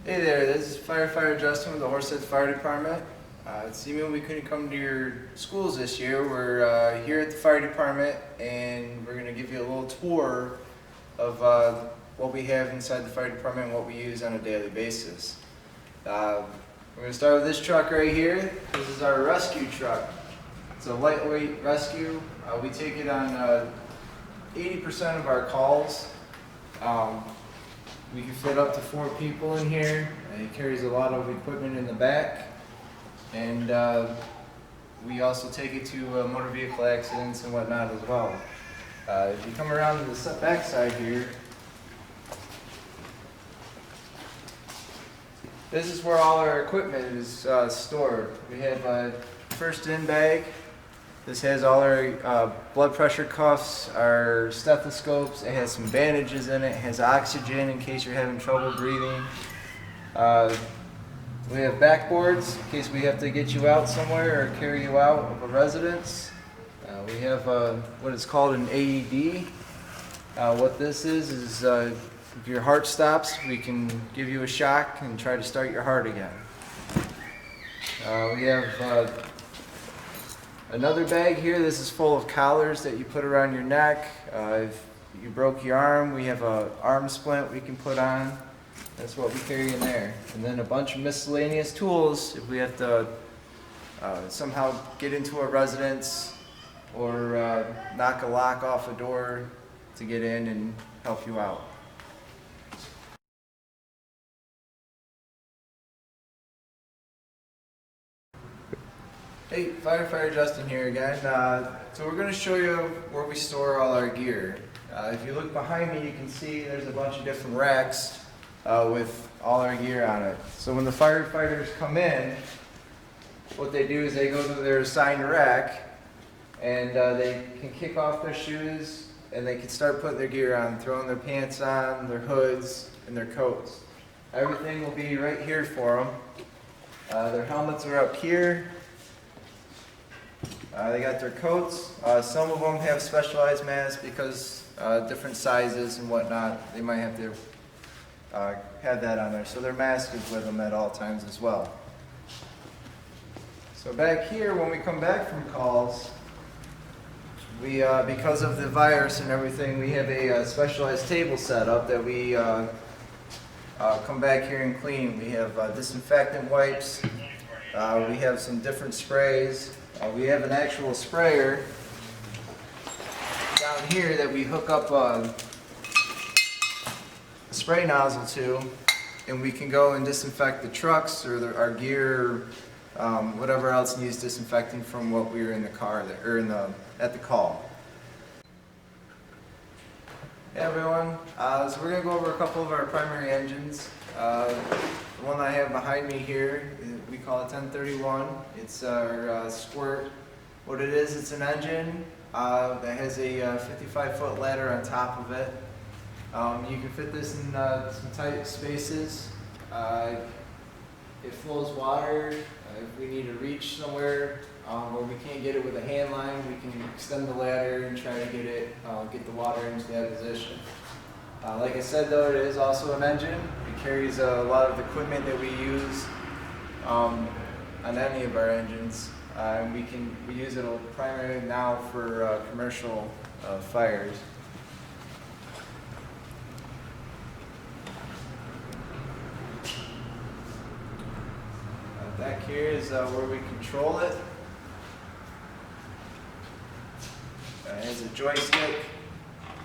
Hey there, this is Firefighter Justin with the Horseheads Fire Department. Even we couldn't come to your schools this year, we're here at the fire department and we're going to give you a little tour of what we have inside the fire department and what we use on a daily basis. We're going to start with this truck right here. This is our rescue truck. It's a lightweight rescue. We take it on 80% of our calls. We can fit up to 4 people in here. It carries a lot of equipment in the back. And we also take it to motor vehicle accidents and whatnot as well. If you come around to the back side here, this is where all our equipment is stored. We have a first in bag. This has all our blood pressure cuffs, our stethoscopes. It has some bandages in it. It has oxygen in case you're having trouble breathing. We have backboards in case we have to get you out somewhere or carry you out of a residence. We have what is called an AED. What this is if your heart stops, we can give you a shock and try to start your heart again. We have another bag here. This is full of collars that you put around your neck. If you broke your arm, we have an arm splint we can put on. That's what we carry in there. And then a bunch of miscellaneous tools if we have to somehow get into a residence or knock a lock off a door to get in and help you out. Hey, Firefighter Justin here again. So we're going to show you where we store all our gear. If you look behind me, you can see there's a bunch of different racks with all our gear on it. So when the firefighters come in, what they do is they go to their assigned rack and they can kick off their shoes and they can start putting their gear on, throwing their pants on, their hoods, and their coats. Everything will be right here for them. Their helmets are up here. They got their coats. Some of them have specialized masks because different sizes and whatnot, they might have to have that on there. So their mask is with them at all times as well. So back here, when we come back from calls, we because of the virus and everything, we have a specialized table set up that we come back here and clean. We have disinfectant wipes. We have some different sprays. We have an actual sprayer down here that we hook up a spray nozzle to, and we can go and disinfect the trucks or our gear, or whatever else needs disinfecting from what we were in the car or at the call. Hey everyone, so we're going to go over a couple of our primary engines. The one that I have behind me here, we call it 1031. It's our squirt. What it is, it's an engine that has a 55-foot ladder on top of it. You can fit this in some tight spaces. It flows water. If we need to reach somewhere where we can't get it with a hand line, we can extend the ladder and try to get the water into that position. Like I said though, it is also an engine. It carries a lot of equipment that we use on any of our engines. And we use it primarily now for commercial fires. Back here is where we control it. It has a joystick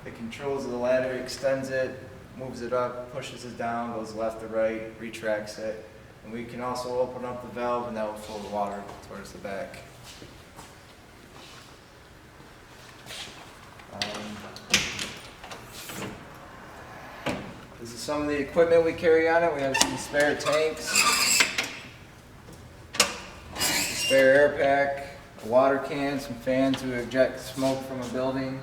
that controls the ladder, extends it, moves it up, pushes it down, goes left to right, retracts it. And we can also open up the valve and that will flow the water towards the back. This is some of the equipment we carry on it. We have some spare tanks, spare air pack, a water can, some fans to eject smoke from a building.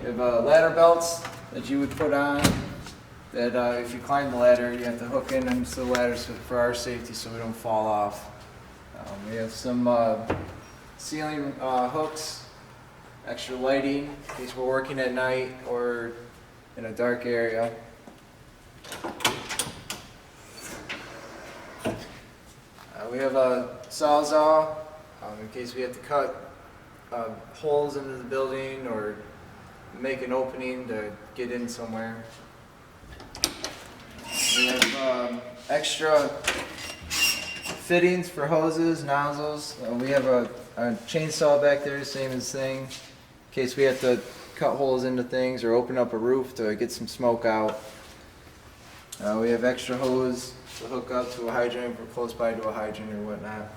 We have ladder belts that you would put on that if you climb the ladder, you have to hook in them to the ladders for our safety so we don't fall off. We have some ceiling hooks, extra lighting in case we're working at night or in a dark area. We have a sawzall in case we have to cut holes into the building or make an opening to get in somewhere. We have extra fittings for hoses, nozzles. We have a chainsaw back there, same as thing, in case we have to cut holes into things or open up a roof to get some smoke out. We have extra hose to hook up to a hydrant if we're close by to a hydrant or whatnot.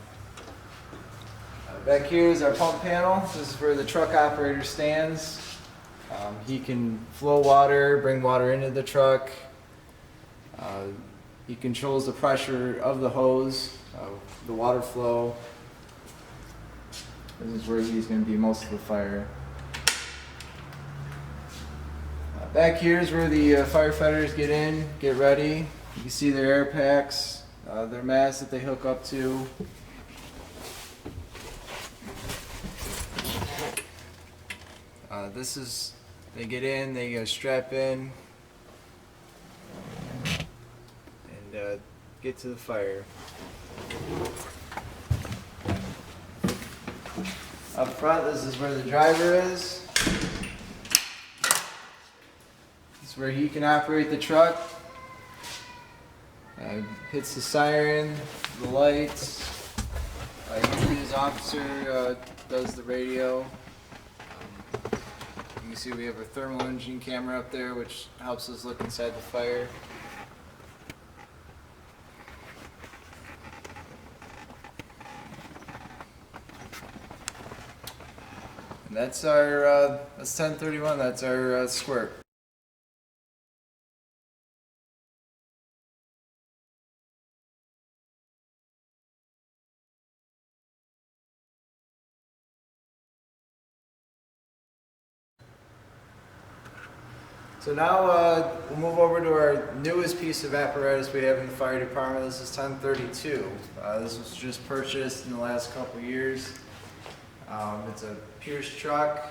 Back here is our pump panel. This is where the truck operator stands. He can flow water, bring water into the truck. He controls the pressure of the hose, the water flow. This is where he's going to be most of the fire. Back here is where the firefighters get in, get ready. You can see their air packs, their masks that they hook up to. This is, they get in, they strap in, and get to the fire. Up front, this is where the driver is. This is where he can operate the truck. Hits the siren, the lights. Usually his officer does the radio. You can see we have a thermal imaging camera up there, which helps us look inside the fire. And that's our that's 1031. That's our squirt. So now we'll move over to our newest piece of apparatus we have in the fire department. This is 1032. This was just purchased in the last couple years. It's a Pierce truck.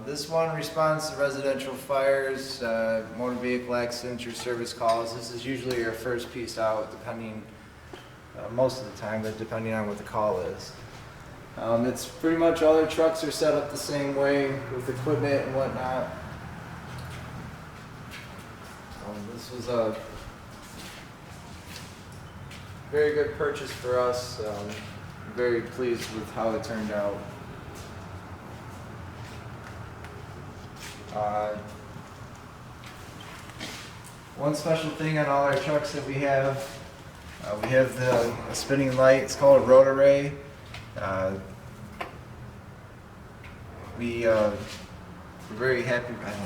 This one responds to residential fires, motor vehicle accidents, or service calls. This is usually our first piece out, depending, most of the time, but depending on what the call is. It's pretty much all our trucks are set up the same way with equipment and whatnot. This was a very good purchase for us. I'm very pleased with how it turned out. One special thing on all our trucks that we have the spinning light. It's called a rotor-ray. We're very happy about it.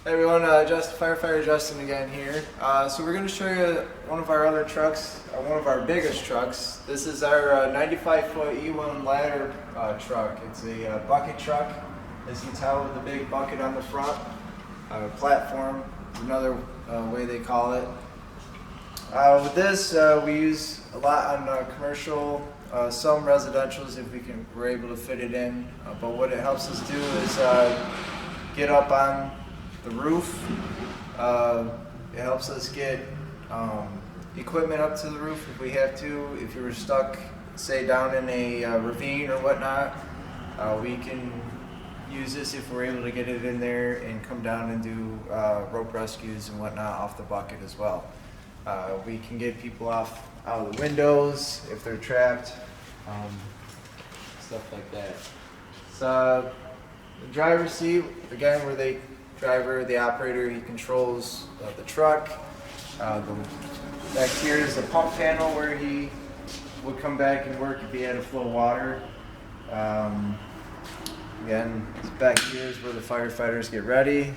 Hey everyone, Firefighter Justin again here. So we're going to show you one of our other trucks, one of our biggest trucks. This is our 95-foot E1 ladder truck. It's a bucket truck, as you can tell, with a big bucket on the front. Platform is another way they call it. With this, we use a lot on commercial, some residentials if we're able to fit it in. But what it helps us do is get up on the roof. It helps us get equipment up to the roof if we have to. If you were stuck, say, down in a ravine or whatnot, we can use this if we're able to get it in there and come down and do rope rescues and whatnot off the bucket as well. We can get people out of the windows if they're trapped, stuff like that. So the driver's seat, again, where the operator, he controls the truck. Back here is the pump panel where he would come back and work if he had a flow of water. Again, back here is where the firefighters get ready.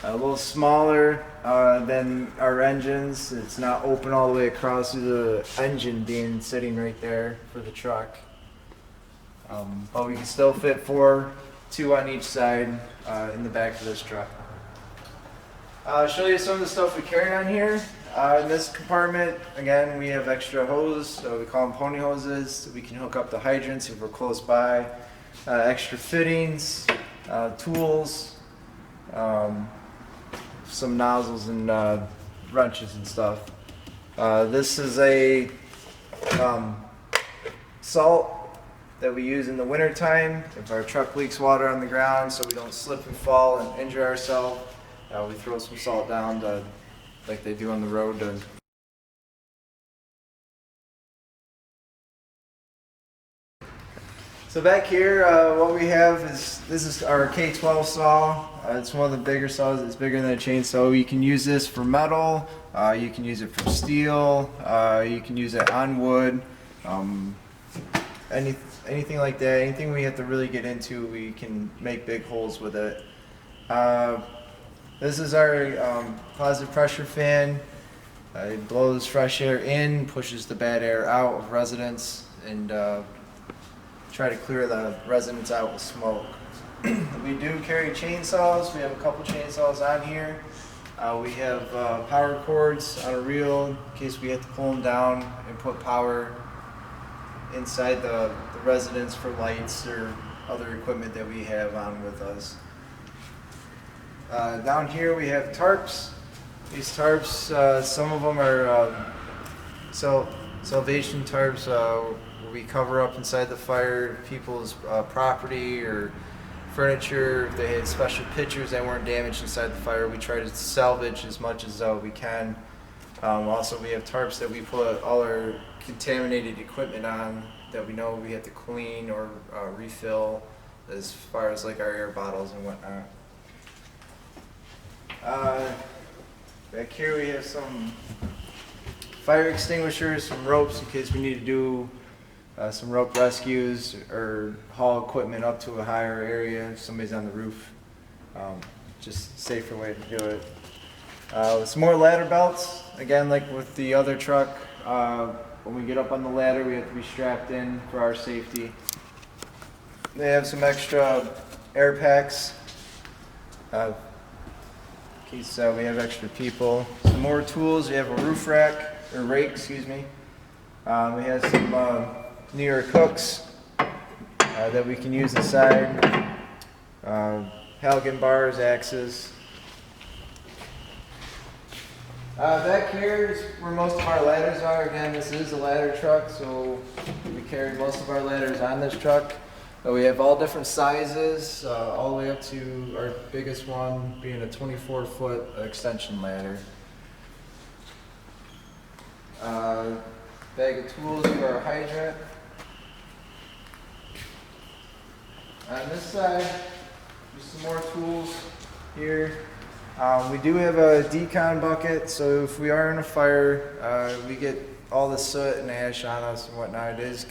A little smaller than our engines. It's not open all the way across, through the engine being sitting right there for the truck. But we can still fit two on each side in the back of this truck. I'll show you some of the stuff we carry on here. In this compartment, again, we have extra hose, so we call them pony hoses. So we can hook up the hydrants if we're close by. Extra fittings, tools, some nozzles and wrenches and stuff. This is a salt that we use in the winter time if our truck leaks water on the ground, so we don't slip and fall and injure ourselves. We throw some salt down like they do on the road. So back here, what we have is, this is our K12 saw. It's one of the bigger saws. It's bigger than a chainsaw. You can use this for metal. You can use it for steel. You can use it on wood. Anything like that. Anything we have to really get into, we can make big holes with it. This is our positive pressure fan. It blows fresh air in, pushes the bad air out of residents, and try to clear the residents out with smoke. We do carry chainsaws. We have a couple chainsaws on here. We have power cords on a reel in case we have to pull them down and put power inside the residence for lights or other equipment that we have on with us. Down here we have tarps. These tarps, some of them are salvation tarps. We cover up inside the fire people's property or furniture. If they had special pictures that weren't damaged inside the fire, we try to salvage as much as we can. Also, we have tarps that we put all our contaminated equipment on that we know we have to clean or refill, as far as like our air bottles and whatnot. Back here we have some fire extinguishers, some ropes in case we need to do some rope rescues or haul equipment up to a higher area if somebody's on the roof. Just a safer way to do it. Some more ladder belts. Again, like with the other truck, when we get up on the ladder, we have to be strapped in for our safety. They have some extra air packs in case we have extra people. Some more tools. We have a roof rack, or rake, excuse me. We have some New York hooks that we can use inside. Halligan bars, axes. Back here is where most of our ladders are. Again, this is a ladder truck, so we carry most of our ladders on this truck. We have all different sizes, all the way up to our biggest one being a 24-foot extension ladder. Bag of tools for our hydrant. On this side, there's some more tools here. We do have a decon bucket, so if we are in a fire, we get all the soot and ash on us and whatnot. It is,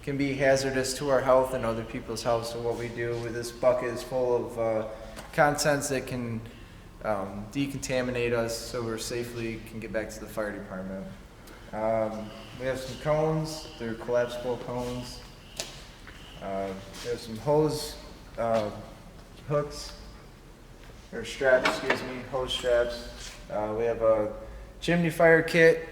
can be hazardous to our health and other people's health. So what we do with this bucket is full of contents that can decontaminate us, so we're safely can get back to the fire department. We have some cones. They're collapsible cones. We have some hose hooks, or straps, excuse me, hose straps. We have a chimney fire kit.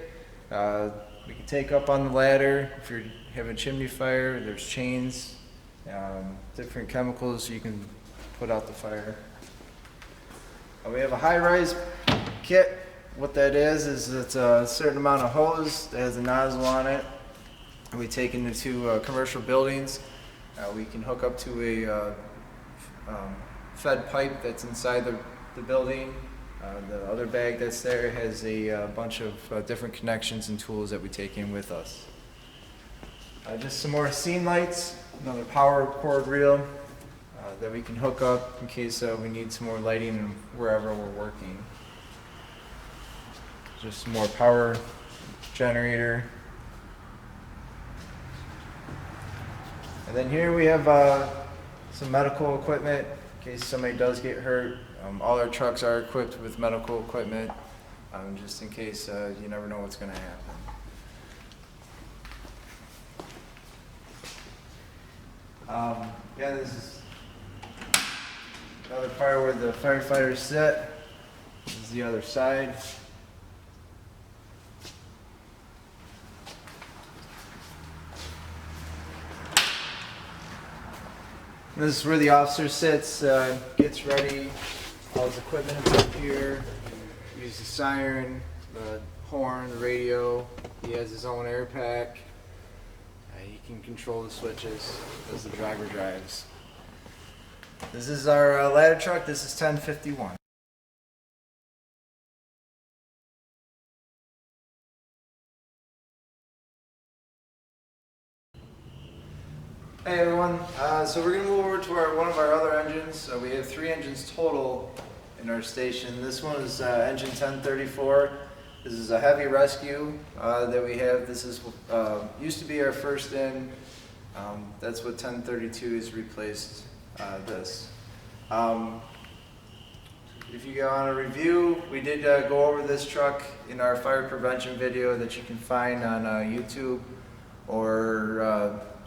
We can take up on the ladder if you're having a chimney fire. There's chains, different chemicals you can put out the fire. We have a high-rise kit. What that is it's a certain amount of hose that has a nozzle on it. We take it into commercial buildings. We can hook up to a fed pipe that's inside the building. The other bag that's there has a bunch of different connections and tools that we take in with us. Just some more scene lights, another power cord reel that we can hook up in case we need some more lighting wherever we're working. Just some more power generator. And then here we have some medical equipment in case somebody does get hurt. All our trucks are equipped with medical equipment, just in case you never know what's going to happen. Yeah, this is another part where the firefighters sit. This is the other side. This is where the officer sits, gets ready, all his equipment is up here. Use the siren, the horn, the radio. He has his own air pack. He can control the switches as the driver drives. This is our ladder truck. This is 1051. Hey everyone, so we're going to move over to one of our other engines. We have 3 engines total in our station. This one is engine 1034. This is a heavy rescue that we have. This is used to be our first in. That's what 1032 has replaced this. If you go on a review, we did go over this truck in our fire prevention video that you can find on YouTube or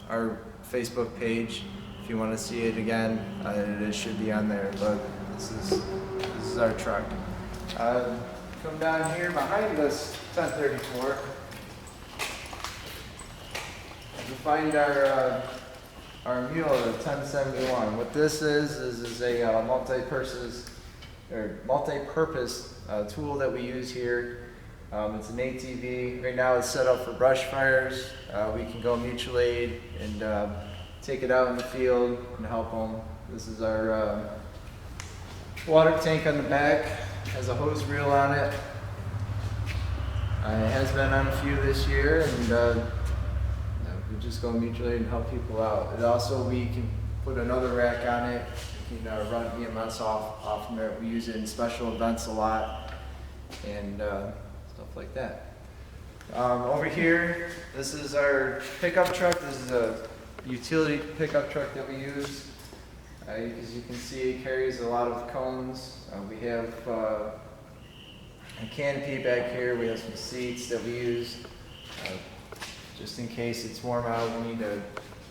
our Facebook page. If you want to see it again, it should be on there. But this is our truck. Come down here behind this 1034. You find our mule, the 1071. What this is a multi-purpose tool that we use here. It's an ATV. Right now it's set up for brush fires. We can go mutual aid and take it out in the field and help them. This is our water tank on the back. Has a hose reel on it. It has been on a few this year, and we just go mutual aid and help people out. And also we can put another rack on it. We can run EMS off from it. We use it in special events a lot and stuff like that. Over here, this is our pickup truck. This is a utility pickup truck that we use. As you can see, it carries a lot of cones. We have a canopy back here. We have some seats that we use just in case it's warm out. We need to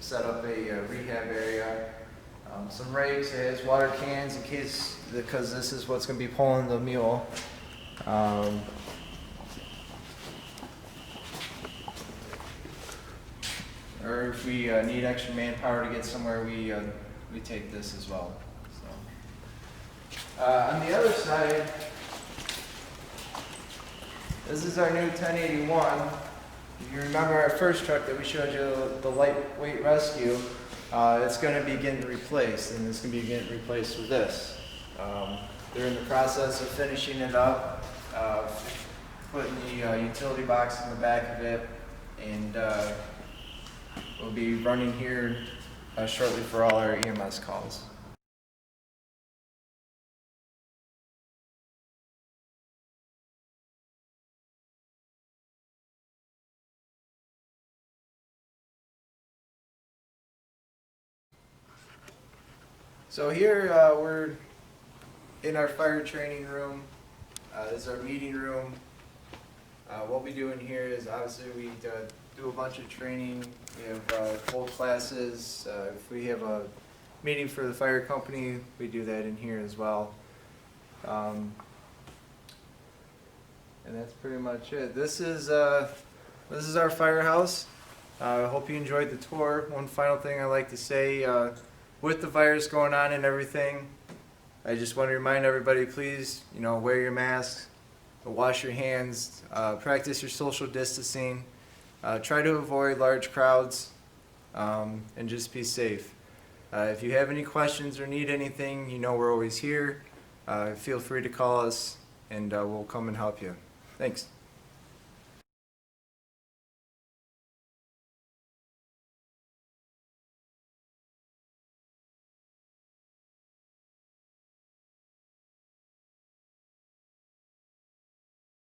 set up a rehab area. Some rakes. It has water cans in case, because this is what's going to be pulling the mule. Or if we need extra manpower to get somewhere, we take this as well. So, on the other side, this is our new 1081. If you remember our first truck that we showed you, the lightweight rescue, it's going to be getting replaced, and it's going to be getting replaced with this. They're in the process of finishing it up, putting the utility box in the back of it, and we'll be running here shortly for all our EMS calls. So here we're in our fire training room. This is our meeting room. What we do in here is obviously we do a bunch of training. We have cold classes. If we have a meeting for the fire company, we do that in here as well. And that's pretty much it. This is our firehouse. I hope you enjoyed the tour. One final thing I'd like to say, with the virus going on and everything, I just want to remind everybody, please, wear your masks, wash your hands, practice your social distancing, try to avoid large crowds, and just be safe. If you have any questions or need anything, we're always here. Feel free to call us, and we'll come and help you. Thanks.